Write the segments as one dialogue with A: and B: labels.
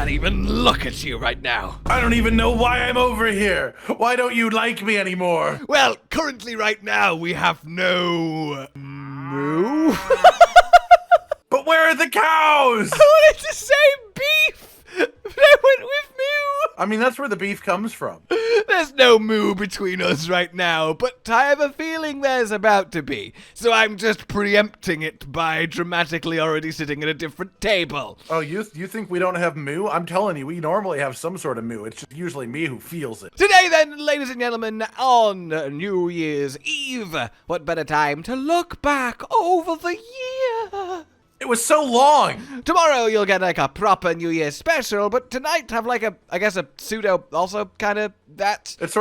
A: can't even look at you right now.
B: I don't even know why I'm over here. Why don't you like me anymore?
A: Well, currently right now we have no... moo?
B: But where are the cows?
A: I wanted to say beef, but I went with moo.
B: I mean, that's where the beef comes from.
A: There's no moo between us right now, but I have a feeling there's about to be. So I'm just preempting it by dramatically already sitting at a different table.
B: Oh, you think we don't have moo? I'm telling you, we normally have some sort of moo. It's just usually me who feels it.
A: Today then, ladies and gentlemen, on New Year's Eve, what better time to look back over the year?
B: It was so long.
A: Tomorrow you'll get like a proper New Year's special, but tonight have like I guess a pseudo also kind of that.
B: It's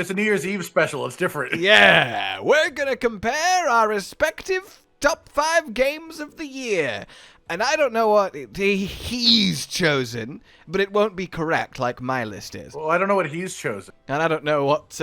B: a New Year's Eve special. It's different.
A: Yeah, we're gonna compare our respective top 5 games of the year. And I don't know what he's chosen, but it won't be correct like my list is.
B: Well, I don't know what he's chosen.
A: And I don't know what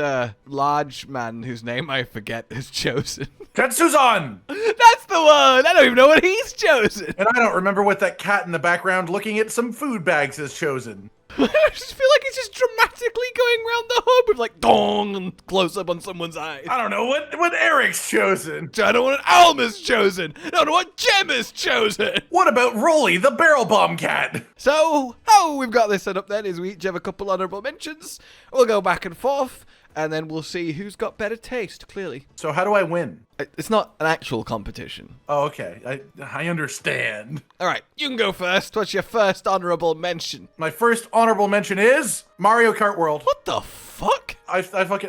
A: large man whose name I forget has chosen.
B: Tetsuzan!
A: That's the one! I don't even know what he's chosen.
B: And I don't remember what that cat in the background looking at some food bags has chosen.
A: I just feel like he's just dramatically going around the hub with like dong and close up on someone's eyes.
B: I don't know what Eric's chosen.
A: I don't know what Alma's chosen. I don't know what Gemma's chosen.
B: What about Rolly, the barrel bomb cat?
A: So, how we've got this set up then is we each have a couple honorable mentions. We'll go back and forth, and then we'll see who's got better taste, clearly.
B: So how do I win?
A: It's not an actual competition.
B: Oh, okay. I understand.
A: All right, you can go first. What's your first honorable mention?
B: My first honorable mention is Mario Kart World.
A: What the fuck?
B: I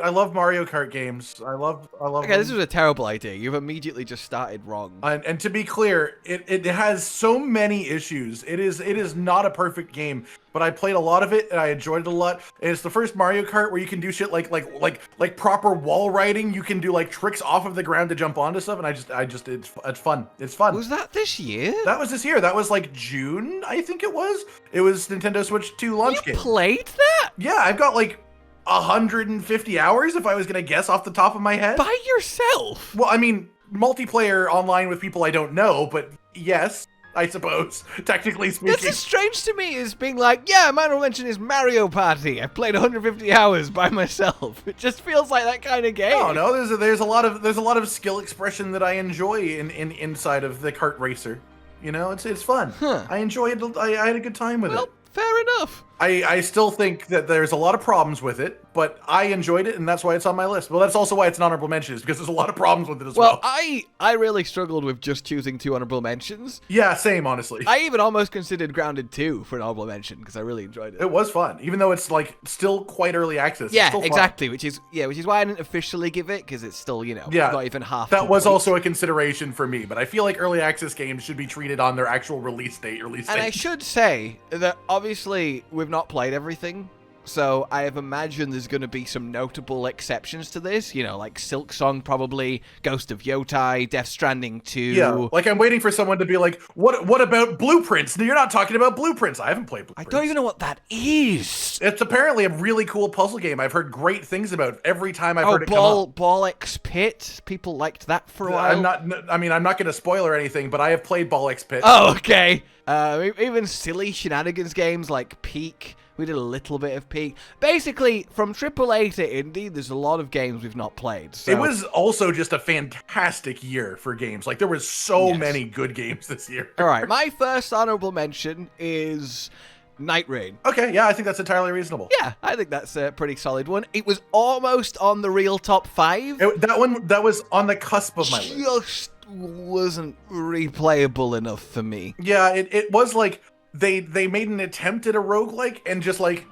B: love Mario Kart games. I love
A: Okay,
B: them.
A: this was a terrible idea. You've immediately just started wrong.
B: And to be clear, it has so many issues. It is not a perfect game, but I played a lot of it and I enjoyed it a lot. And it's the first Mario Kart where you can do shit like proper wall riding. You can do like tricks off of the ground to jump onto stuff, and it's fun. It's fun.
A: Was that this year?
B: That was this year. That was like June, I think it was. It was Nintendo Switch 2 launch game.
A: You played that?
B: Yeah, I've got like 150 hours if I was gonna guess off the top of my head.
A: By yourself?
B: Well, I mean, multiplayer online with people I don't know, but yes, I suppose, technically speaking.
A: That's as strange to me as being like, yeah, my honorable mention is Mario Party. I played 150 hours by myself. It just feels like that kind of game.
B: Oh no, there's a lot of skill expression that I enjoy in inside of the kart racer. You know, it's fun.
A: Huh.
B: I enjoy it. I had a good time with it.
A: Well, fair enough.
B: I still think that there's a lot of problems with it, but I enjoyed it, and that's why it's on my list. Well, that's also why it's an honorable mention, is because there's a lot of problems with it as well.
A: Well, I really struggled with just choosing 2 honorable mentions.
B: Yeah, same, honestly.
A: I even almost considered Grounded 2 for an honorable mention, because I really enjoyed it.
B: It was fun, even though it's like still quite early access.
A: Yeah,
B: it's still fun.
A: exactly, which is why I didn't officially give it, because it's still, not even half.
B: That was
A: complete.
B: also a consideration for me, but I feel like early access games should be treated on their actual release date.
A: And I should say that obviously we've not played everything. So I have imagined there's going to be some notable exceptions to this, like Silk Song probably, Ghost of Yotai, Death Stranding 2.
B: Yeah, like I'm waiting for someone to be like, what about Blueprints? You're not talking about Blueprints. I haven't played Blueprints.
A: I don't even know what that is.
B: It's apparently a really cool puzzle game. I've heard great things about it every time I've heard it come up.
A: Ball X Pit. People liked that for a while.
B: I'm not going to spoil or anything, but I have played Ball X Pit.
A: Oh, okay. Even silly shenanigans games like Peak. We did a little bit of Peak. Basically, from AAA to indie, there's a lot of games we've not played. So.
B: It was also just a fantastic year for games. Like, there was so many good games this year.
A: All right, my first honorable mention is Night Rain.
B: Okay, yeah, I think that's entirely reasonable.
A: Yeah, I think that's a pretty solid one. It was almost on the real top 5.
B: That was on the cusp of my list.
A: Just wasn't replayable enough for me.
B: Yeah, it was like... They made an attempt at a roguelike and just like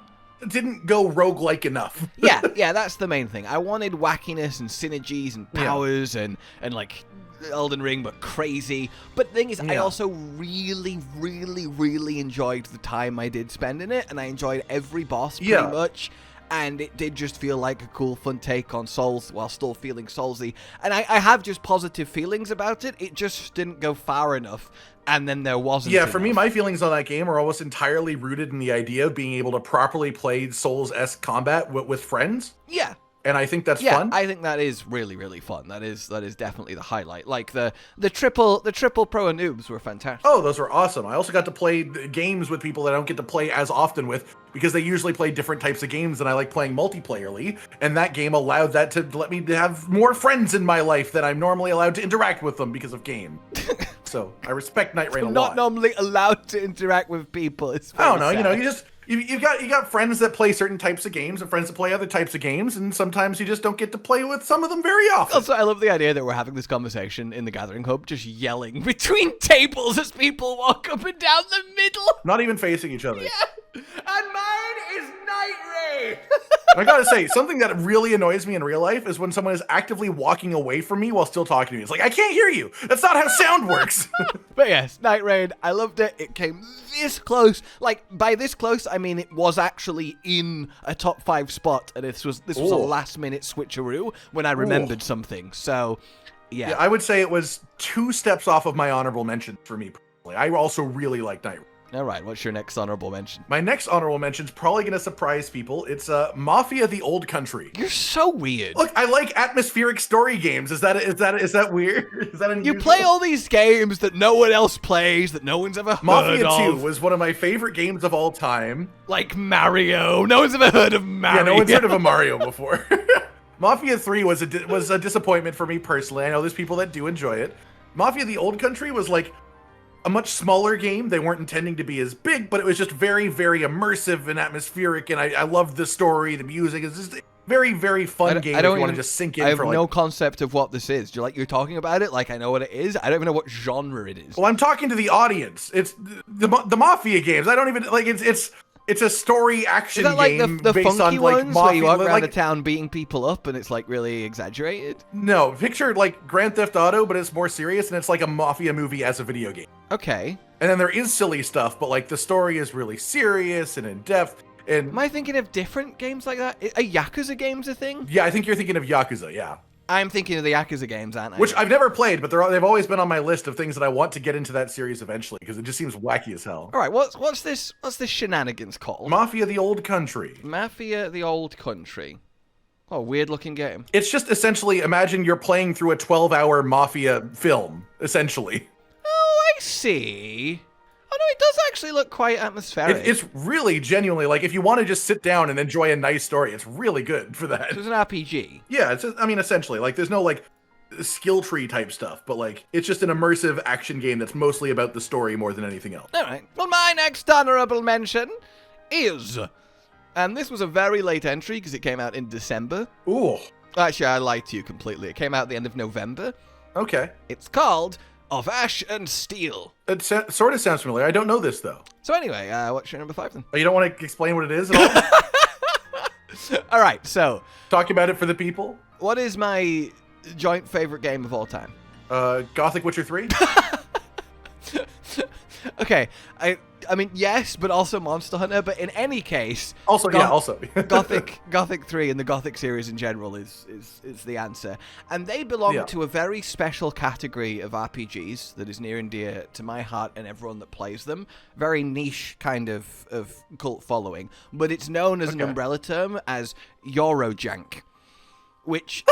B: didn't go roguelike enough.
A: yeah, that's the main thing. I wanted wackiness and synergies and powers and like Elden Ring, but crazy. But the thing is, I also really, really, really enjoyed the time I did spend in it, and I enjoyed every boss pretty much. And it did just feel like a cool, fun take on Souls while still feeling Soulsy. And I have just positive feelings about it. It just didn't go far enough. And then there wasn't
B: for me, my feelings on that game are almost entirely rooted in the idea of being able to properly play Souls-esque combat with friends.
A: Yeah.
B: And I think that's
A: yeah,
B: fun.
A: I think that is really, really fun. That is definitely the highlight. Like the triple pro and noobs were fantastic.
B: Oh, those were awesome. I also got to play games with people that I don't get to play as often with because they usually play different types of games and I like playing multiplayerly. And that game allowed that to let me have more friends in my life than I'm normally allowed to interact with them because of game. So I respect Night Rain a lot.
A: Not normally allowed to interact with people. It's
B: I don't know.
A: sad.
B: You know, you got friends that play certain types of games and friends that play other types of games, and sometimes you just don't get to play with some of them very often.
A: Also, I love the idea that we're having this conversation in the Gathering Hub, just yelling between tables as people walk up and down the middle.
B: Not even facing each other.
A: Yeah. And mine is Night Rain.
B: I gotta say, something that really annoys me in real life is when someone is actively walking away from me while still talking to me. It's like, I can't hear you. That's not how sound works.
A: But yes, Night Rain, I loved it. It came this close. Like, by this close, I mean it was actually in a top 5 spot, and this was a last-minute switcheroo when I remembered something. So, yeah.
B: I would say it was 2 steps off of my honorable mention for me personally. I also really like Night Rain.
A: All right, what's your next honorable mention?
B: My next honorable mention is probably going to surprise people. It's Mafia: The Old Country.
A: You're so weird.
B: Look, I like atmospheric story games. Is that weird? Is that unusual?
A: You play all these games that no one else plays, that no one's ever heard of.
B: Mafia 2 was one of my favorite games of all time.
A: Like Mario. No one's ever heard of Mario.
B: Yeah, no one's heard of a Mario before. Mafia 3 was a disappointment for me personally. I know there's people that do enjoy it. Mafia: The Old Country was like a much smaller game. They weren't intending to be as big, but it was just very, very immersive and atmospheric, and I loved the story, the music. It's just a very, very fun game if you want to just sink in.
A: I have no concept of what this is. You're talking about it like I know what it is. I don't even know what genre it is.
B: Well, I'm talking to the audience. It's the Mafia games. I don't even, like, it's a story action game.
A: Is that like the
B: based
A: funky
B: on, like,
A: ones
B: Mafia,
A: where you walk around
B: like,
A: the town beating people up and it's like really exaggerated?
B: No, picture like Grand Theft Auto, but it's more serious and it's like a Mafia movie as a video game.
A: Okay.
B: And then there is silly stuff, but like the story is really serious and in depth. And
A: am I thinking of different games like that? Are Yakuza games a thing?
B: Yeah, I think you're thinking of Yakuza, yeah.
A: I'm thinking of the Yakuza games, aren't I?
B: Which I've never played, but they've always been on my list of things that I want to get into that series eventually, because it just seems wacky as hell.
A: All right, what's this shenanigans called?
B: Mafia: The Old Country.
A: Mafia: The Old Country. Oh, weird looking game.
B: It's just essentially, imagine you're playing through a 12-hour Mafia film, essentially.
A: Oh, I see. Oh, no, it does actually look quite atmospheric.
B: It's really genuinely, like, if you want to just sit down and enjoy a nice story, it's really good for that.
A: So it's an RPG.
B: Yeah, essentially, like, there's no, like, skill tree type stuff, but, like, it's just an immersive action game that's mostly about the story more than anything else.
A: All right. Well, my next honorable mention is, and this was a very late entry because it came out in December.
B: Ooh.
A: Actually, I lied to you completely. It came out at the end of November.
B: Okay.
A: It's called Of Ash and Steel.
B: It sort of sounds familiar. I don't know this, though.
A: So anyway, what's your number 5 then?
B: Oh, you don't want to explain what it is at all?
A: All right, so
B: talk about it for the people.
A: What is my joint favorite game of all time?
B: Gothic Witcher 3?
A: Okay, I mean, yes, but also Monster Hunter. But in any case,
B: also
A: Gothic 3 and the Gothic series in general is the answer, and they belong to a very special category of RPGs that is near and dear to my heart and everyone that plays them. Very niche kind of cult following, but it's known as an umbrella term as Eurojank, which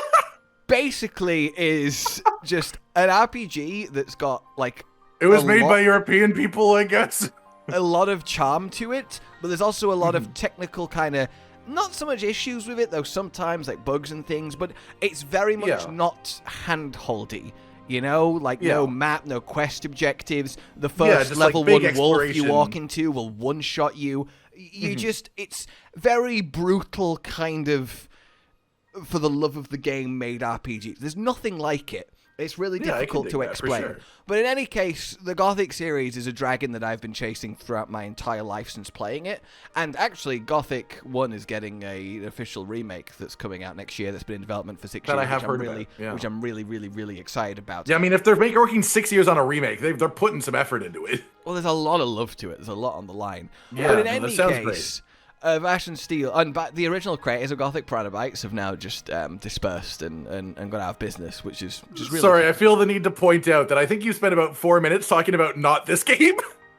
A: basically is just an RPG that's got like.
B: It was made by European people, I guess.
A: A lot of charm to it, but there's also a lot of technical kind of, not so much issues with it, though sometimes like bugs and things, but it's very much not hand-holdy. You know, like no map, no quest objectives. The first level like one wolf you walk into will one-shot you. You just, it's very brutal kind of, for the love of the game made RPG. There's nothing like it. It's really difficult to explain. Sure. But in any case, the Gothic series is a dragon that I've been chasing throughout my entire life since playing it. And actually, Gothic 1 is getting an official remake that's coming out next year that's been in development for 6 years. Which I'm really, really, really excited about.
B: Yeah, I mean, if they're working 6 years on a remake, they're putting some effort into it.
A: Well, there's a lot of love to it. There's a lot on the line.
B: Yeah,
A: but in any case... Of Ash and Steel, and the original creators of Gothic Prototypes have now just dispersed and gone out of business, which is just really...
B: Sorry, I feel the need to point out that I think you spent about 4 minutes talking about not this game.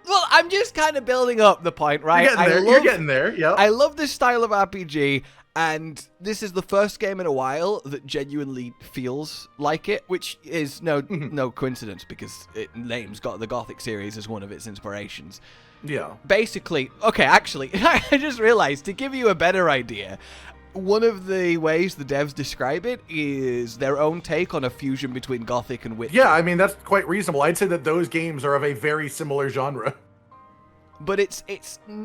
A: Well, I'm just kind of building up the point, right?
B: You're getting there, yeah.
A: I love this style of RPG, And this is the first game in a while that genuinely feels like it, which is no coincidence because it names the Gothic series as one of its inspirations.
B: Yeah.
A: Basically, okay, actually, I just realized, to give you a better idea, one of the ways the devs describe it is their own take on a fusion between Gothic and Witcher.
B: Yeah, I mean, that's quite reasonable. I'd say that those games are of a very similar genre.
A: But it's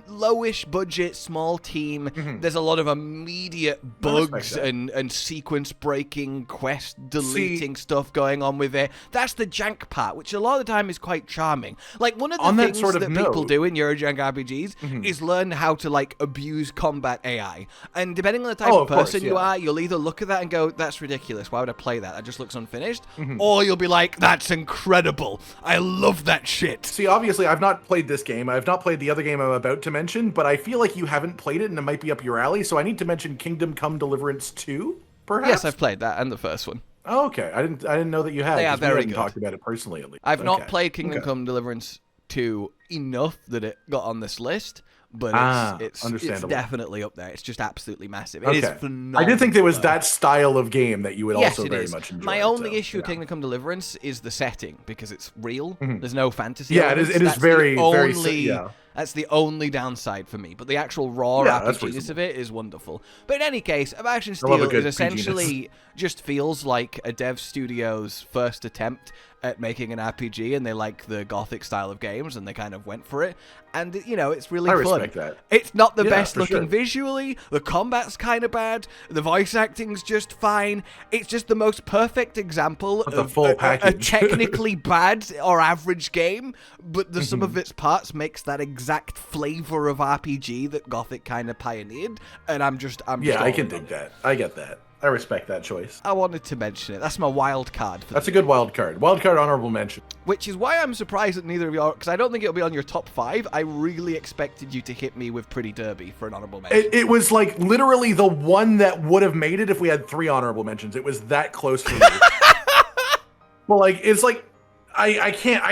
A: lowish budget, small team. There's a lot of immediate bugs and sequence breaking, quest deleting stuff going on with it. That's the jank part, which a lot of the time is quite charming. Like, one of the things that people do in Eurojank RPGs is learn how to, like, abuse combat AI. And depending on the type of person you are, you'll either look at that and go, that's ridiculous, why would I play that? That just looks unfinished. Or you'll be like, that's incredible. I love that shit.
B: See, obviously, I've not played this game. I've not played the other game I'm about to mention, but I feel like you haven't played it and it might be up your alley, so I need to mention Kingdom Come Deliverance 2, perhaps?
A: Yes, I've played that and the first one.
B: Oh, okay. I didn't know that you had.
A: They are very good.
B: Talked about it personally, at least.
A: I've not played Kingdom Come Deliverance 2 enough that it got on this list, but it's definitely up there. It's just absolutely massive. It is phenomenal.
B: I did think there was that style of game that you would also very
A: is.
B: much enjoy.
A: My only issue with Kingdom Come Deliverance is the setting, because it's real. There's no fantasy.
B: Yeah, it is very,
A: That's the only downside for me. But the actual raw RPGness of it is wonderful. But in any case, Abaction Steel is essentially just feels like a dev studio's first attempt at making an RPG, and they like the Gothic style of games, and they kind of went for it. And, you know, it's really fun.
B: I respect that.
A: It's not the best looking visually. The combat's kind of bad. The voice acting's just fine. It's just the most perfect example of
B: the full package.
A: A technically bad or average game, but the sum of its parts makes that exact flavor of RPG that Gothic kind of pioneered. And I'm just
B: I can dig that. I get that. I respect that choice.
A: I wanted to mention it. That's my wild card.
B: That's a good wild card. Wild card honorable mention.
A: Which is why I'm surprised that neither of you are, because I don't think it'll be on your top 5. I really expected you to hit me with Pretty Derby for an honorable mention.
B: It was like literally the one that would have made it if we had 3 honorable mentions. It was that close for me. Well, like, it's like, I can't.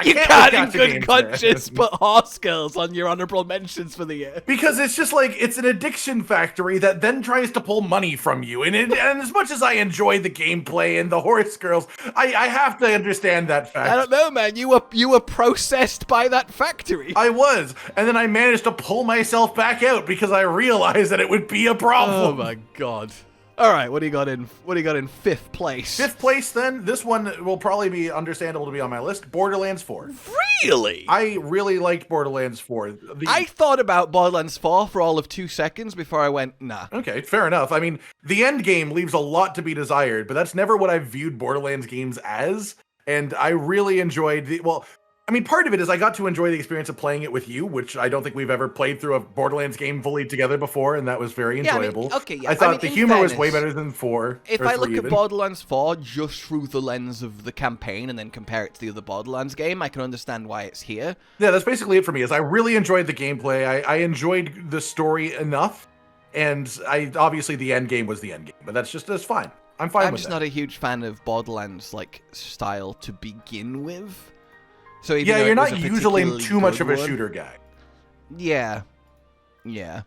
A: You can't in good conscience put horse girls on your honorable mentions for the year.
B: Because it's just like, it's an addiction factory that then tries to pull money from you. And as much as I enjoy the gameplay and the horse girls, I have to understand that fact.
A: I don't know, man. You were processed by that factory.
B: I was. And then I managed to pull myself back out because I realized that it would be a problem.
A: Oh my god. All right, what do you got in 5th place?
B: 5th place, then. This one will probably be understandable to be on my list. Borderlands 4.
A: Really?
B: I really liked Borderlands 4.
A: I thought about Borderlands 4 for all of 2 seconds before I went, nah.
B: Okay, fair enough. I mean, the end game leaves a lot to be desired, but that's never what I've viewed Borderlands games as. And I really enjoyed I mean, part of it is I got to enjoy the experience of playing it with you, which I don't think we've ever played through a Borderlands game fully together before, and that was very enjoyable. I thought the humor was way better than 4.
A: If I look at Borderlands 4 just through the lens of the campaign and then compare it to the other Borderlands game, I can understand why it's here.
B: Yeah, that's basically it for me. Is I really enjoyed the gameplay. I enjoyed the story enough, and obviously the end game was the end game, but that's fine. I'm fine with that.
A: I'm just not a huge fan of Borderlands like style to begin with. So
B: you're not usually too much of a shooter guy.
A: Yeah.
B: Yeah,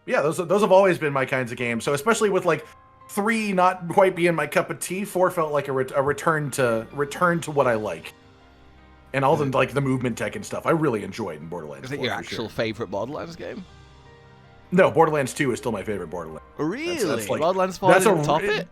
B: those have always been my kinds of games. So especially with like 3 not quite being my cup of tea, 4 felt like a return to what I like. And all the movement tech and stuff I really enjoyed in Borderlands.
A: Is it your actual favorite Borderlands game?
B: No, Borderlands 2 is still my favorite Borderlands.
A: Really? That's Borderlands 4 didn't top it?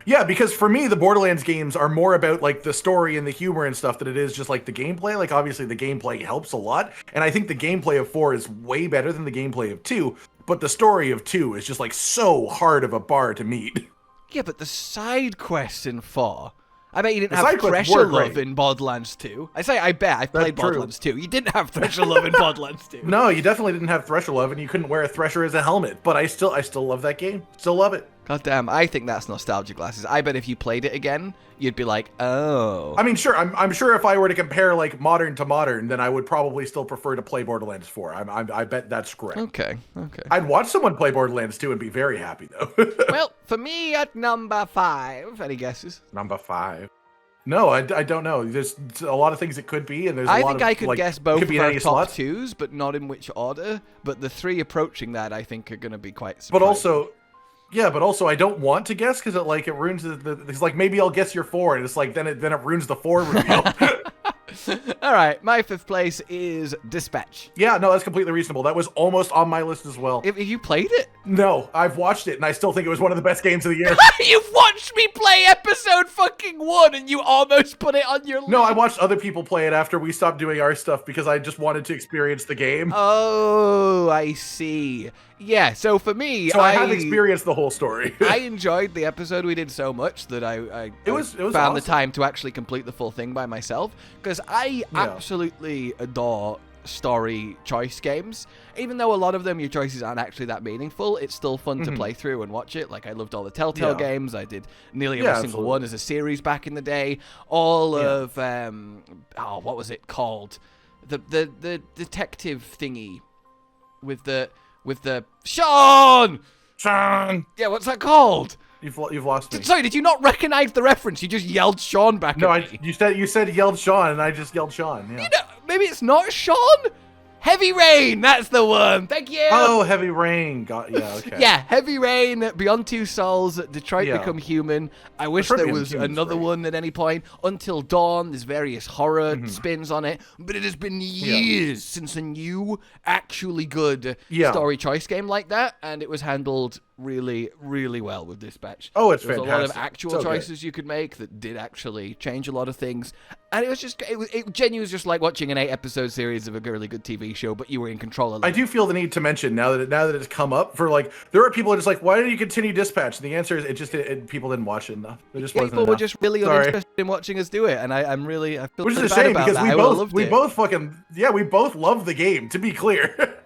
B: Yeah, because for me, the Borderlands games are more about like the story and the humor and stuff than it is just like the gameplay. Like obviously the gameplay helps a lot, and I think the gameplay of 4 is way better than the gameplay of 2, but the story of 2 is just like so hard of a bar to meet.
A: Yeah, but the side quests in 4... I bet you didn't have Thresher Love in Borderlands 2. I bet. I've played Borderlands 2. You didn't have Thresher Love in Borderlands 2.
B: No, you definitely didn't have Thresher Love, and you couldn't wear a Thresher as a helmet. But I still love that game. Still love it.
A: God damn, I think that's nostalgia glasses. I bet if you played it again, you'd be like, oh.
B: I mean, sure. I'm sure if I were to compare like modern to modern, then I would probably still prefer to play Borderlands 4. I bet that's correct.
A: Okay.
B: I'd watch someone play Borderlands 2 and be very happy though.
A: Well, for me at number 5, any guesses?
B: Number 5. No, I don't know. There's a lot of things it could be, and there's a
A: I
B: lot
A: think
B: of,
A: I could
B: like,
A: guess both
B: could be
A: of
B: in
A: our
B: any
A: top
B: slots.
A: twos, but not in which order. But the three approaching that, I think, are going to be quite surprising.
B: But also, yeah, but also I don't want to guess because it ruins it's like maybe I'll guess your 4, and it's like then it ruins the 4 reveal.
A: All right, my 5th place is Dispatch.
B: Yeah, no, that's completely reasonable. That was almost on my list as well.
A: If you played it?
B: No, I've watched it, and I still think it was one of the best games of the year.
A: You've watched me play episode fucking 1, and you almost put it on your list.
B: No, I watched other people play it after we stopped doing our stuff because I just wanted to experience the game.
A: Oh, I see. Yeah, so for me,
B: So I have experienced the whole story.
A: I enjoyed the episode we did so much that I found
B: awesome.
A: the time to actually complete the full thing by myself, because I absolutely adore story choice games. Even though a lot of them, your choices aren't actually that meaningful, it's still fun to play through and watch it. Like, I loved all the Telltale games. I did nearly every single one as a series back in the day. All of, what was it called? The detective thingy with the Sean! Yeah, what's that called?
B: You've lost me.
A: Sorry, did you not recognize the reference? You just yelled Sean back at me.
B: You said yelled Sean, and I just yelled Sean. Yeah.
A: You know, maybe it's not Sean? Heavy Rain, that's the one. Thank you.
B: Oh, Heavy Rain. Okay.
A: Yeah, Heavy Rain, Beyond Two Souls, Detroit Become Human. I wish there was another one at any point. Until Dawn, there's various horror spins on it. But it has been years since a new, actually good story choice game like that. And it was handled really, really well with Dispatch.
B: Oh, it's
A: There's
B: fantastic.
A: a lot of actual choices you could make that did actually change a lot of things. And it was just, it genuinely was just like watching an 8-episode series of a really good TV show, but you were in control of it.
B: I do feel the need to mention now that it's come up for, like, there are people who are just like, why did you continue Dispatch? And the answer is people didn't watch it enough. There just wasn't
A: people
B: enough.
A: were just really uninterested in watching us do it, and I feel
B: which is a
A: bad
B: shame
A: about
B: because
A: that.
B: we both love the game, to be clear.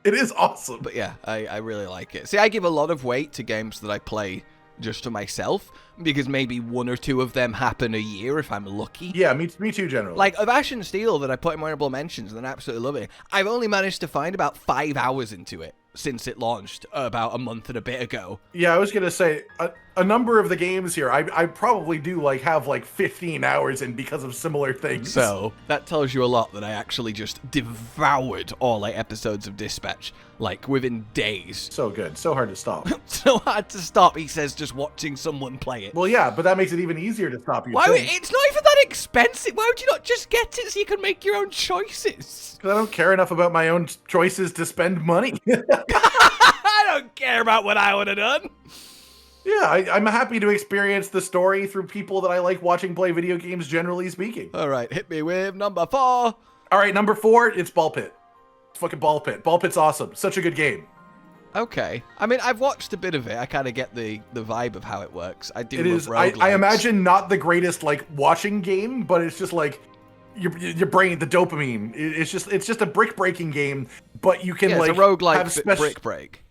B: It is awesome.
A: But yeah, I really like it. See, I give a lot of weight to games that I play just to myself, because maybe 1 or 2 of them happen a year if I'm lucky.
B: Yeah, me too, generally.
A: Like, of Ash and Steel that I put in my honorable mentions and I absolutely love it, I've only managed to find about 5 hours into it since it launched about a month and a bit ago.
B: Yeah, I was going to say, a number of the games here, I probably do have 15 hours in because of similar things.
A: So, that tells you a lot that I actually just devoured all 8 episodes of Dispatch, like, within days.
B: So good. So hard to stop.
A: So hard to stop, he says, just watching someone play it.
B: Well, yeah, but that makes it even easier to stop you.
A: It's not even that expensive. Why would you not just get it so you can make your own choices?
B: Because I don't care enough about my own choices to spend money.
A: I don't care about what I would have done.
B: Yeah, I'm happy to experience the story through people that I like watching play video games, generally speaking.
A: All right, hit me with number 4.
B: All right, number 4, it's Ball Pit. It's fucking Ball Pit. Ball Pit's awesome. Such a good game.
A: Okay. I mean, I've watched a bit of it. I kind of get the vibe of how it works. I do love roguelikes.
B: I imagine not the greatest, watching game, but it's just, your brain, the dopamine. It's just a brick-breaking game, but you can,
A: it's a roguelike brick break.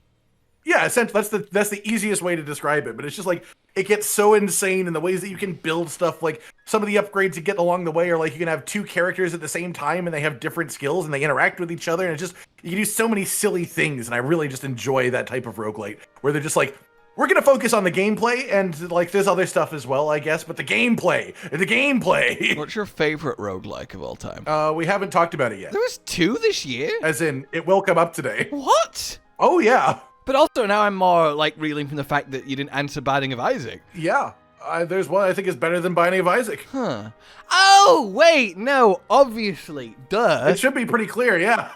B: Yeah, essentially, that's the easiest way to describe it. But it's just it gets so insane in the ways that you can build stuff. Like, some of the upgrades you get along the way are you can have 2 characters at the same time and they have different skills and they interact with each other. And it's just, you can do so many silly things. And I really just enjoy that type of roguelite where they're just we're going to focus on the gameplay and there's other stuff as well, I guess. But the gameplay.
A: What's your favorite roguelike of all time?
B: We haven't talked about it yet.
A: There was 2 this year?
B: As in, it will come up today.
A: What?
B: Oh, yeah.
A: But also now I'm more reeling from the fact that you didn't answer Binding of Isaac.
B: Yeah. There's one I think is better than Binding of Isaac.
A: Huh. Oh, wait. No, obviously. Duh.
B: It should be pretty clear, yeah.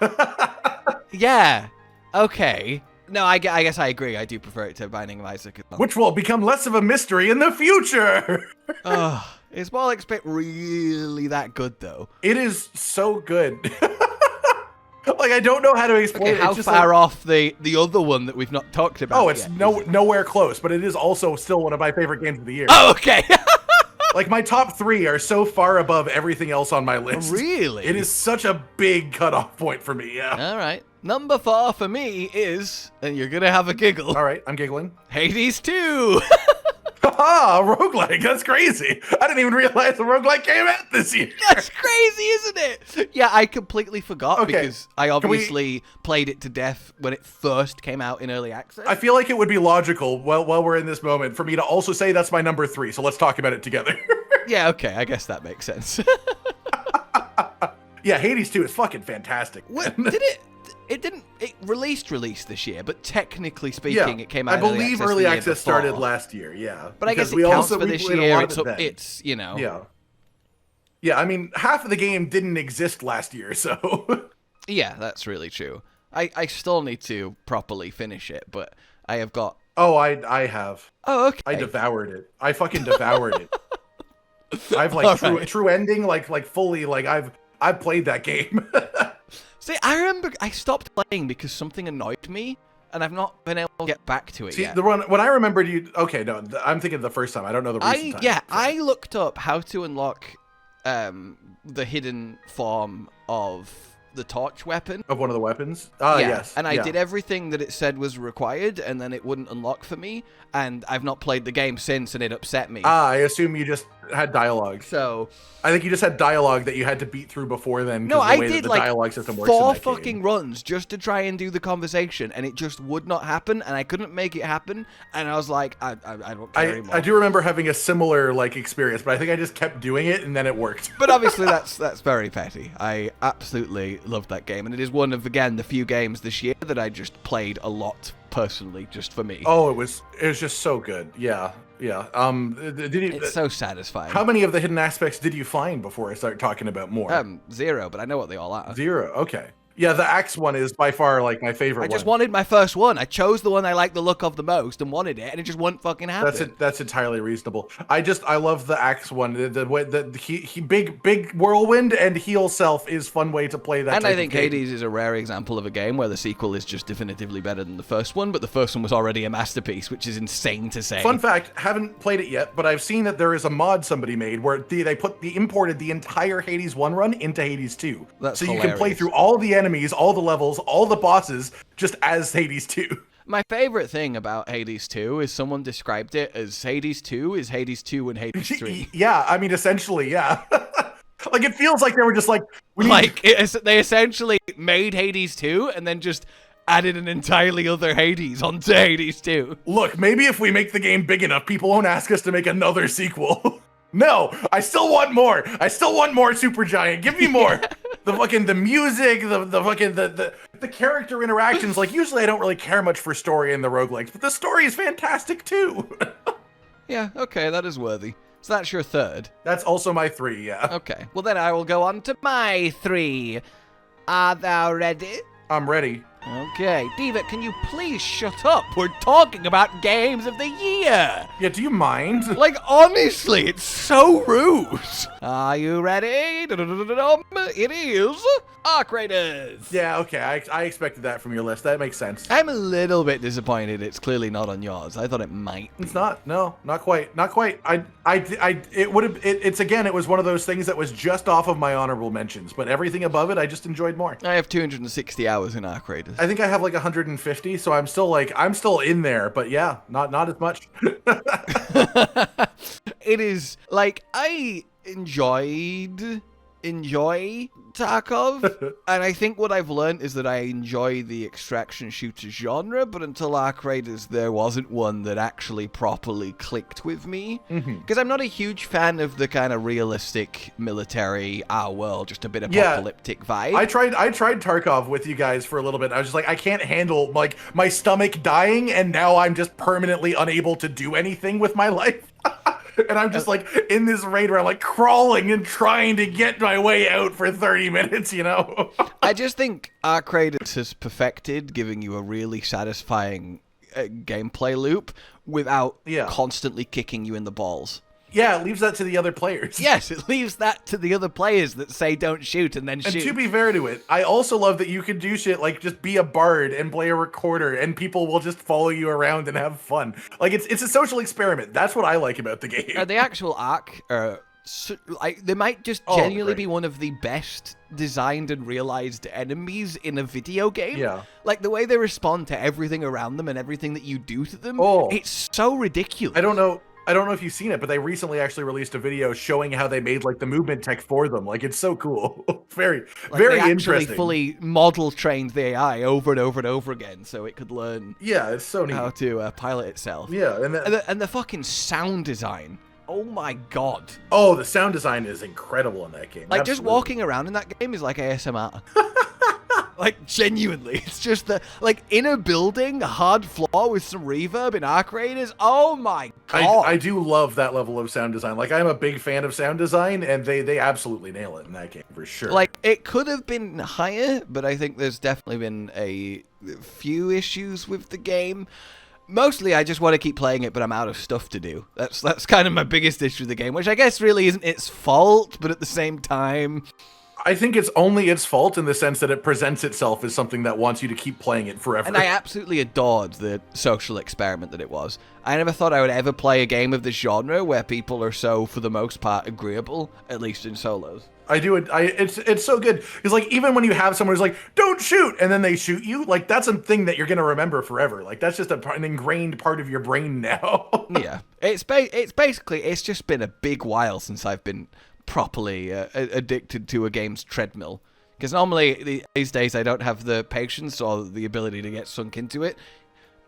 A: Yeah. Okay. No, I guess I agree. I do prefer it to Binding of Isaac as well.
B: Which will become less of a mystery in the future.
A: Is Ball Expect really that good, though?
B: It is so good. I don't know how to explain it.
A: How far off the other one that we've not talked about?
B: Oh, it's nowhere close, but it is also still one of my favorite games of the year.
A: Oh, okay.
B: My top 3 are so far above everything else on my list.
A: Really?
B: It is such a big cutoff point for me, yeah.
A: All right. Number 4 for me is, and you're going to have a giggle.
B: All right, I'm giggling.
A: Hades 2.
B: Haha, roguelike. That's crazy. I didn't even realize the roguelike came out this year.
A: That's crazy, isn't it? Yeah, I completely forgot because I obviously played it to death when it first came out in early access.
B: I feel like it would be logical while we're in this moment for me to also say that's my number 3. So let's talk about it together.
A: Yeah, okay, I guess that makes sense.
B: Yeah, Hades 2 is fucking fantastic.
A: What, it released this year, but technically speaking, it came out.
B: I believe early access started last year. Yeah,
A: but I guess it counts for this year. It's you know.
B: Yeah. Yeah, I mean, half of the game didn't exist last year, so.
A: Yeah, that's really true. I still need to properly finish it, but I have got.
B: Oh, I have.
A: Oh, okay.
B: I devoured it. I fucking devoured it. I've like true ending, like fully, like I've played that game.
A: See, I remember I stopped playing because something annoyed me, and I've not been able to get back to it yet.
B: See, when I remembered you... Okay, no, I'm thinking of the first time. I don't know the recent time.
A: Yeah, so. I looked up how to unlock the hidden form of the torch weapon.
B: Of one of the weapons? Yes.
A: And I did everything that it said was required, and then it wouldn't unlock for me, and I've not played the game since, and it upset me.
B: I assume you just had dialogue.
A: So...
B: I think you just had dialogue that you had to beat through before then.
A: No, I did like
B: dialogue system works
A: 4 fucking runs just to try and do the conversation, and it just would not happen, and I couldn't make it happen, and I was like, I don't care anymore.
B: I do remember having a similar like experience, but I think I just kept doing it, and then it worked.
A: But obviously that's very petty. I absolutely loved that game, and it is one of, again, the few games this year that I just played a lot personally, just for me.
B: Oh, it was just so good. Yeah. Yeah.
A: It's so satisfying.
B: How many of the hidden aspects did you find before I start talking about more?
A: 0, but I know what they all are.
B: 0. Okay. Yeah, the axe one is by far like my favorite one.
A: I just wanted my first one. I chose the one I liked the look of the most and wanted it, and it just wouldn't fucking happen.
B: That's entirely reasonable. I love the axe one. The big whirlwind and heal self is fun way to play that.
A: And I think Hades is a rare example of a game where the sequel is just definitively better than the first one, but the first one was already a masterpiece, which is insane to say.
B: Fun fact, haven't played it yet, but I've seen that there is a mod somebody made where they imported the entire Hades 1 run into Hades 2.
A: That's
B: so
A: hilarious.
B: You can play through all the enemies, all the levels, all the bosses, just as Hades 2.
A: My favorite thing about Hades 2 is someone described it as Hades 2 is Hades 2 and Hades 3.
B: Yeah, I mean, essentially, yeah. Like, it feels like they were just like...
A: they essentially made Hades 2 and then just added an entirely other Hades onto Hades 2.
B: Look, maybe if we make the game big enough, people won't ask us to make another sequel. No, I still want more. I still want more Supergiant. Give me more. The music, the character interactions. Like, usually I don't really care much for story in the roguelikes, but the story is fantastic too.
A: Yeah, okay, that is worthy. So that's your 3rd.
B: That's also my 3, yeah.
A: Okay, well then I will go on to my 3. Are thou ready?
B: I'm ready.
A: Okay, Diva, can you please shut up? We're talking about games of the year.
B: Yeah, do you mind?
A: Like, honestly, it's so rude. Are you ready? It is Arc Raiders.
B: Yeah, okay, I expected that from your list. That makes sense.
A: I'm a little bit disappointed it's clearly not on yours. I thought it might be.
B: It's not. No, not quite. Not quite. It would have. It was one of those things that was just off of my honorable mentions, but everything above it, I just enjoyed more.
A: I have 260 hours in Arc Raiders.
B: I think I have like 150, so I'm still in there, but yeah, not as much.
A: It is like I enjoy Tarkov, and I think what I've learned is that I enjoy the extraction shooter genre, but until Arc Raiders, there wasn't one that actually properly clicked with me. Because I'm not a huge fan of the kind of realistic military, our world, just a bit apocalyptic vibe.
B: I tried Tarkov with you guys for a little bit. I was just like, I can't handle like my stomach dying, and now I'm just permanently unable to do anything with my life. And I'm just like in this raid where I'm like crawling and trying to get my way out for 30 minutes, you know?
A: I just think Arc Raiders has perfected giving you a really satisfying gameplay loop without constantly kicking you in the balls.
B: Yeah, it leaves that to the other players.
A: Yes, it leaves that to the other players that say don't shoot and then shoot.
B: And to be fair to it, I also love that you can do shit like just be a bard and play a recorder and people will just follow you around and have fun. Like, it's a social experiment. That's what I like about the game.
A: The actual Arc, they might just genuinely be one of the best designed and realized enemies in a video game.
B: Yeah.
A: Like, the way they respond to everything around them and everything that you do to them, it's so ridiculous.
B: I don't know if you've seen it, but they recently actually released a video showing how they made like the movement tech for them. Like, it's so cool. Very interesting.
A: They fully model trained the AI over and over and over again so it could learn
B: it's so neat
A: how to pilot itself.
B: Yeah,
A: and the fucking sound design Oh my god.
B: Oh, the sound design is incredible in that game.
A: Like, just walking around in that game is like ASMR. Like, genuinely. It's just the, like, in a building, a hard floor with some reverb and arc raiders. Oh my god.
B: I do love that level of sound design. Like, I'm a big fan of sound design, and they absolutely nail it in that game, for sure.
A: Like, it could have been higher, but I think there's definitely been a few issues with the game. Mostly, I just want to keep playing it, but I'm out of stuff to do. That's kind of my biggest issue with the game, which I guess really isn't its fault, but at the same time...
B: I think it's only its fault in the sense that it presents itself as something that wants you to keep playing it forever.
A: And I absolutely adored the social experiment that it was. I never thought I would ever play a game of this genre where people are so, for the most part, agreeable, at least in solos.
B: I do it. It's so good. It's like, even when you have someone who's like, don't shoot, and then they shoot you, like, that's a thing that you're going to remember forever. Like, that's just an ingrained part of your brain now.
A: Yeah. It's basically, it's just been a big while since I've been properly addicted to a game's treadmill, because normally these days I don't have the patience or the ability to get sunk into it,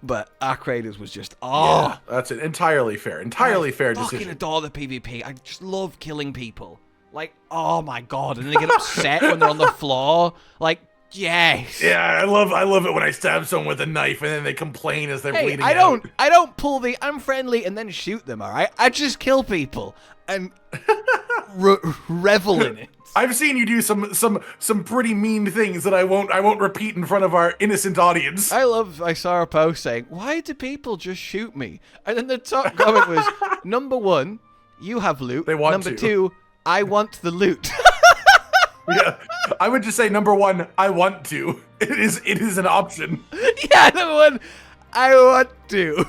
A: but Arc Raiders was just
B: yeah, that's it. Entirely fair decision.
A: I fucking adore the PvP. I just love killing people, like, oh my god, and they get upset when they're on the floor, like, yes.
B: Yeah, I love it when I stab someone with a knife and then they complain as they're bleeding out.
A: I don't pull the I'm friendly and then shoot them, alright? I just kill people and revel in it.
B: I've seen you do some pretty mean things that I won't repeat in front of our innocent audience.
A: I saw a post saying, why do people just shoot me? And then the top comment was, number one, you have loot.
B: They want
A: number
B: to.
A: two, I want the loot.
B: Yeah, I would just say, number one, I want to. It is an option.
A: Yeah, number one, I want to.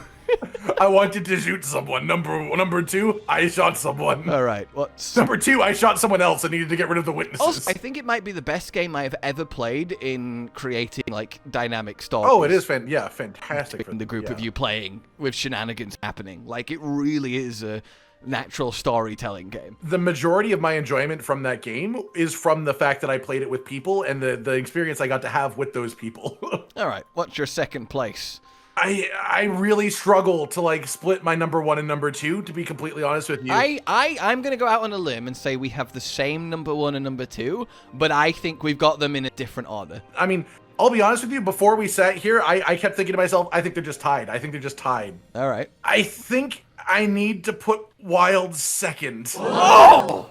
B: I wanted to shoot someone. Number two, I shot someone.
A: All right,
B: Number two, I shot someone else and needed to get rid of the witnesses.
A: Also, I think it might be the best game I have ever played in creating, like, dynamic stories.
B: Oh, it is fantastic.
A: In the group of you playing with shenanigans happening. Like, it really is a natural storytelling game.
B: The majority of my enjoyment from that game is from the fact that I played it with people and the experience I got to have with those people.
A: All right, what's your second place?
B: I really struggle to, like, split my number one and number two, to be completely honest with you.
A: I'm gonna go out on a limb and say we have the same number one and number two, but I think we've got them in a different order.
B: I mean, I'll be honest with you, before we sat here, I kept thinking to myself, I think they're just tied.
A: All right.
B: I think I need to put Wild second.
A: Oh!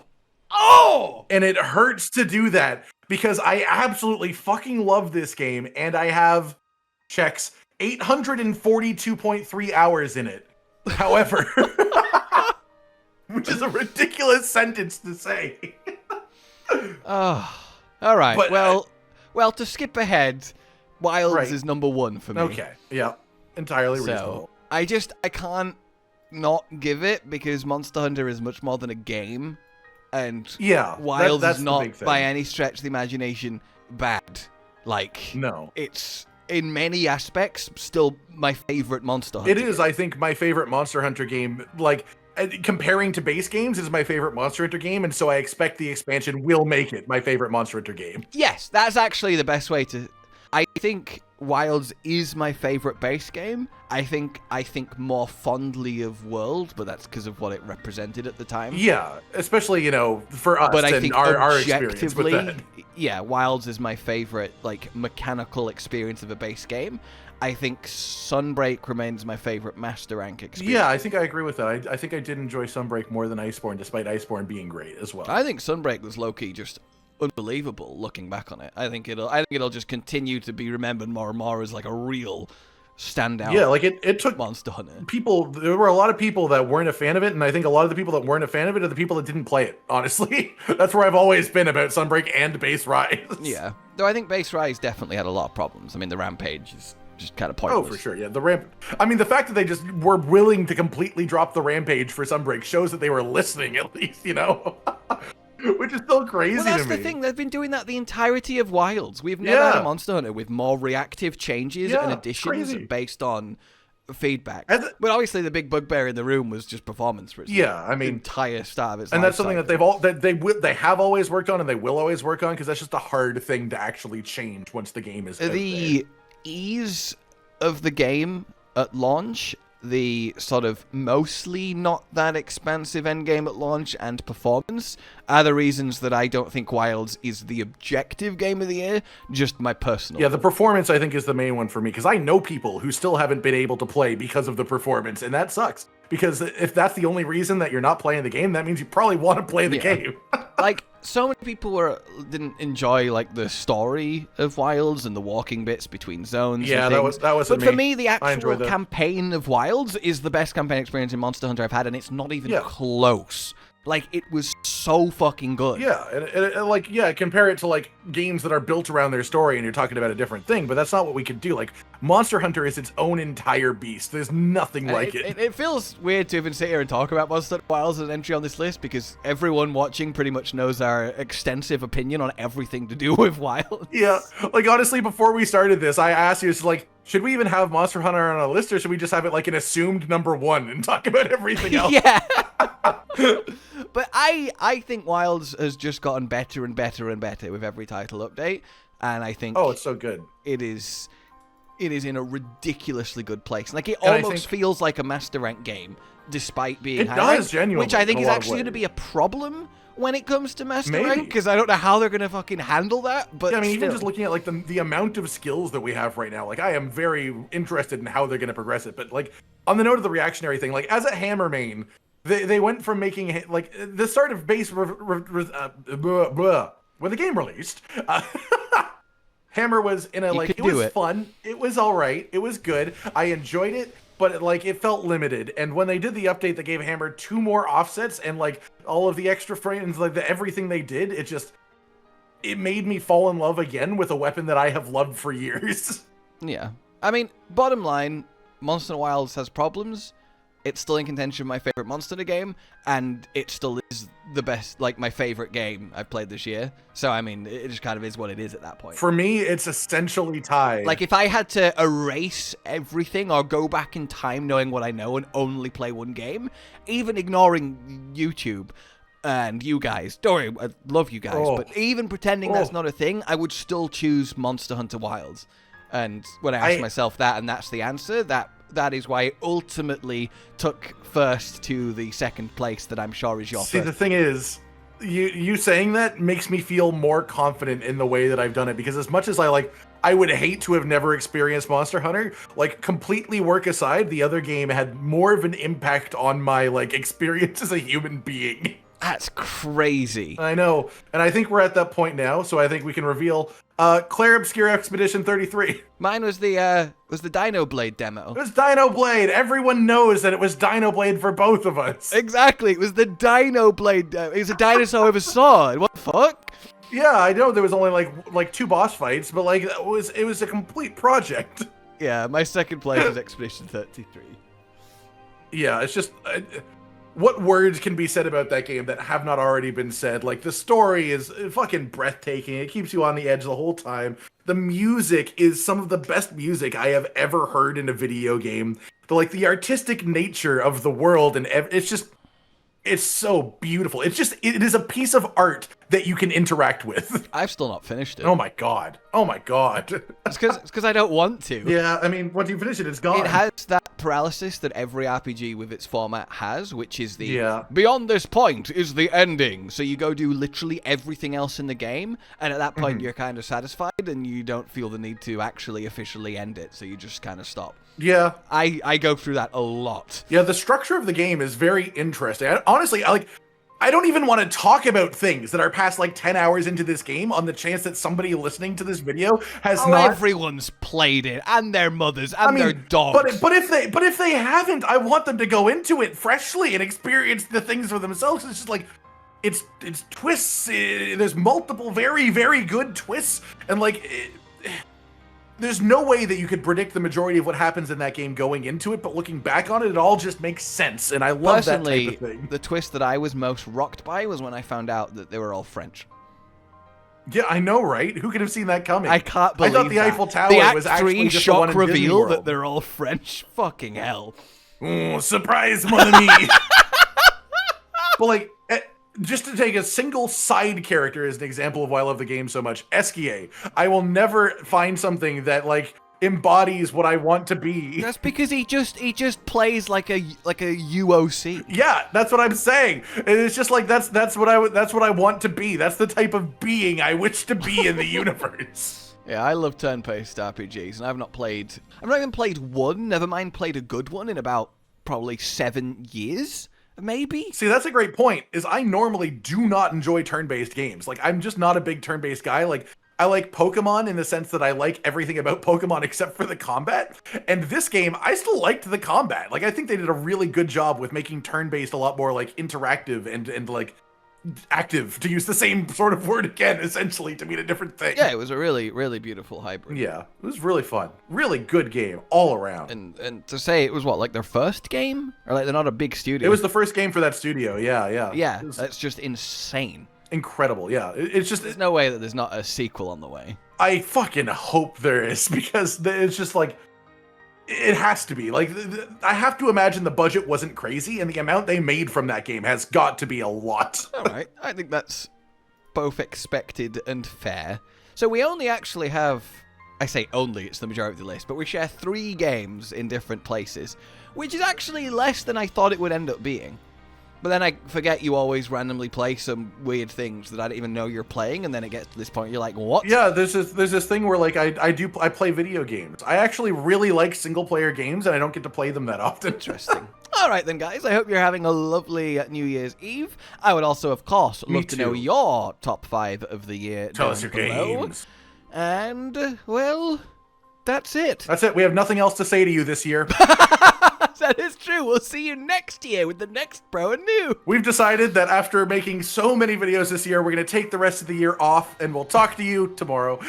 B: And it hurts to do that, because I absolutely fucking love this game, and I have, checks, 842.3 hours in it. However, which is a ridiculous sentence to say.
A: Oh, all right.
B: But,
A: well, to skip ahead, Wilds is number one for me.
B: Okay, yeah, entirely reasonable.
A: I can't not give it, because Monster Hunter is much more than a game, and
B: yeah,
A: Wilds
B: that's
A: is not by any stretch of the imagination bad. Like,
B: no,
A: it's in many aspects still my favorite Monster Hunter.
B: It is, I think, my favorite Monster Hunter game. Like, comparing to base games, is my favorite Monster Hunter game, and so I expect the expansion will make it my favorite Monster Hunter game.
A: Yes, that's actually the best way to... I think Wilds is my favorite base game. I think more fondly of World, but that's because of what it represented at the time.
B: Yeah, especially, for us,
A: but I
B: and
A: think
B: our experience with that.
A: Yeah, Wilds is my favorite, like, mechanical experience of a base game. I think Sunbreak remains my favorite master rank experience.
B: Yeah, I think I agree with that. I think I did enjoy Sunbreak more than Iceborne, despite Iceborne being great as well.
A: I think Sunbreak was low-key just unbelievable looking back on it. I think it'll just continue to be remembered more and more as, like, a real standout.
B: Yeah, like it took
A: Monster Hunter.
B: There were a lot of people that weren't a fan of it, and I think a lot of the people that weren't a fan of it are the people that didn't play it, honestly. That's where I've always been about Sunbreak and Base Rise.
A: Yeah. Though I think Base Rise definitely had a lot of problems. I mean, the Rampage is just kind of pointless.
B: Oh, for sure, yeah. I mean, the fact that they just were willing to completely drop the Rampage for Sunbreak shows that they were listening, at least, Which is still crazy to me.
A: Well, that's the thing. They've been doing that the entirety of Wilds. We've never had a Monster Hunter with more reactive changes and additions based on feedback. But obviously, the big bugbear in the room was just performance for its entire start of its life
B: that's something that they have always worked on, and they will always work on, because that's just a hard thing to actually change once the game is out there.
A: Ease of the game at launch the sort of mostly not that expansive endgame at launch and performance are the reasons that I don't think Wilds is the objective game of the year, just my personal.
B: Yeah, the performance I think is the main one for me, because I know people who still haven't been able to play because of the performance, and that sucks. Because if that's the only reason that you're not playing the game, that means you probably want to play the game.
A: Like, so many people didn't enjoy like the story of Wilds and the walking bits between zones.
B: Yeah,
A: and
B: that was.
A: But for me, the actual campaign of Wilds is the best campaign experience in Monster Hunter I've had, and it's not even close. Like, it was so fucking good.
B: Yeah, and like, compare it to, like, games that are built around their story and you're talking about a different thing, but that's not what we could do. Like, Monster Hunter is its own entire beast. There's nothing like it.
A: It feels weird to even sit here and talk about Monster Hunter Wilds as an entry on this list, because everyone watching pretty much knows our extensive opinion on everything to do with Wilds.
B: Yeah, like, honestly, before we started this, I asked you, like, should we even have Monster Hunter on a list, or should we just have it, like, an assumed #1 and talk about everything else?
A: Yeah. But I think Wilds has just gotten better and better and better with every title update, and I think
B: it's so good.
A: It is in a ridiculously good place. Like, it almost feels like a Master Rank game, despite being high rank,
B: genuinely,
A: which I think is actually going to be a problem when it comes to Master Rank, because I don't know how they're going to fucking handle that. But
B: yeah, I mean, even just looking at like the amount of skills that we have right now, like, I am very interested in how they're going to progress it. But like, on the note of the reactionary thing, like, as a Hammer main, they went from making like the start of base when the game released. Hammer was in a like, it was fun, it was all right, it was good, I enjoyed it, but like, it felt limited. And when they did the update that gave Hammer 2 more offsets and like all of the extra frames, like everything they did, it made me fall in love again with a weapon that I have loved for years.
A: Yeah, I mean, bottom line, Monster Hunter Wilds has problems. It's still in contention my favorite Monster Hunter game, and it still is the best, like, my favorite game I've played this year. So, I mean, it just kind of is what it is at that point.
B: For me, it's essentially tied.
A: Like, if I had to erase everything or go back in time knowing what I know and only play one game, even ignoring YouTube and you guys, don't worry, I love you guys, but even pretending that's not a thing, I would still choose Monster Hunter Wilds. And when I ask myself that, and that's the answer, that is why it ultimately took first to the second place that I'm sure is your first.
B: See, the thing is, you saying that makes me feel more confident in the way that I've done it, because as much as I would hate to have never experienced Monster Hunter, like, completely work aside, the other game had more of an impact on my, like, experience as a human being.
A: That's crazy.
B: I know, and I think we're at that point now, so I think we can reveal Clair Obscura Expedition 33.
A: Mine was the Dino Blade demo.
B: It was Dino Blade. Everyone knows that it was Dino Blade for both of us.
A: Exactly. It was the Dino Blade. It was a dinosaur with a sword. What the fuck?
B: Yeah, I know there was only like 2 boss fights, but like it was a complete project.
A: Yeah, my second place was Expedition 33.
B: Yeah, it's just what words can be said about that game that have not already been said? Like, the story is fucking breathtaking. It keeps you on the edge the whole time. The music is some of the best music I have ever heard in a video game. The artistic nature of the world, and it's so beautiful. It is a piece of art that you can interact with.
A: I've still not finished it.
B: Oh my god.
A: It's because I don't want to.
B: Yeah, I mean, once you finish it, it's gone.
A: It has that paralysis that every RPG with its format has, which is beyond this point is the ending. So you go do literally everything else in the game, and at that point you're kind of satisfied, and you don't feel the need to actually officially end it, so you just kind of stop.
B: Yeah.
A: I go through that a lot.
B: Yeah, the structure of the game is very interesting. Honestly, I don't even want to talk about things that are past 10 hours into this game on the chance that somebody listening to this video has not.
A: Everyone's played it, and their mothers, and their dogs.
B: But if they haven't, I want them to go into it freshly and experience the things for themselves. It's just it's twists. There's multiple very, very good twists, and there's no way that you could predict the majority of what happens in that game going into it, but looking back on it, it all just makes sense, and I love that type of thing.
A: The twist that I was most rocked by was when I found out that they were all French.
B: Yeah, I know, right? Who could have seen that coming?
A: I can't believe
B: I thought the Eiffel Tower was actually just the one in Disney
A: reveal
B: World.
A: That they're all French. Fucking hell.
B: Oh, surprise, mon ami. Well, just to take a single side character as an example of why I love the game so much, Esquier. I will never find something that, embodies what I want to be.
A: That's because he just plays like a UOC.
B: Yeah, that's what I'm saying. It's just like that's what I want to be. That's the type of being I wish to be in the universe.
A: Yeah, I love turn-based RPGs, and I've not even played one, never mind played a good one in about probably 7 years. Maybe?
B: See, that's a great point, is I normally do not enjoy turn-based games. Like, I'm just not a big turn-based guy. Like, I like Pokemon in the sense that I like everything about Pokemon except for the combat. And this game, I still liked the combat. Like, I think they did a really good job with making turn-based a lot more, like, interactive and like, active, to use the same sort of word again, essentially, to mean a different thing.
A: Yeah, it was a really, really beautiful hybrid.
B: Yeah, it was really fun. Really good game, all around.
A: And to say it was, what, like their first game? Or like they're not a big studio?
B: It was the first game for that studio, yeah.
A: Yeah, that's just insane.
B: Incredible, yeah. It's just...
A: There's no way that there's not a sequel on the way.
B: I fucking hope there is, because it's just like... It has to be. Like, I have to imagine the budget wasn't crazy, and the amount they made from that game has got to be a lot.
A: All right. I think that's both expected and fair. So we only actually have... I say only, it's the majority of the list, but we share 3 games in different places, which is actually less than I thought it would end up being. But then I forget you always randomly play some weird things that I don't even know you're playing, and then it gets to this point, you're like, what?
B: Yeah, there's this thing where, like, I play video games. I actually really like single-player games, and I don't get to play them that often.
A: Interesting. All right, then, guys. I hope you're having a lovely New Year's Eve. I would also, of course, love to know your top 5 of the year.
B: Tell us your games.
A: And, well, that's it.
B: That's it. We have nothing else to say to you this year.
A: That is true. We'll see you next year with the next Pro and New.
B: We've decided that after making so many videos this year, we're going to take the rest of the year off, and we'll talk to you tomorrow.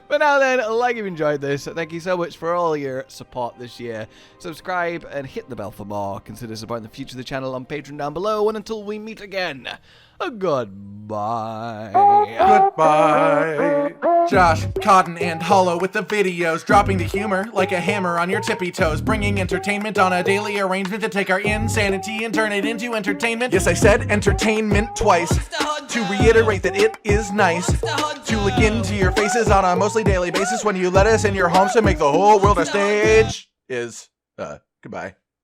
A: But now then, like you've enjoyed this, thank you so much for all your support this year. Subscribe and hit the bell for more. Consider supporting the future of the channel on Patreon down below. And until we meet again, goodbye.
B: Goodbye. Josh, Cotton, and Hollow with the videos, dropping the humor like a hammer on your tippy toes, bringing entertainment on a daily arrangement to take our insanity and turn it into entertainment. Yes, I said entertainment twice, to reiterate that it is nice to look into your faces on a mostly daily basis when you let us in your homes to make the whole world a stage. Goodbye.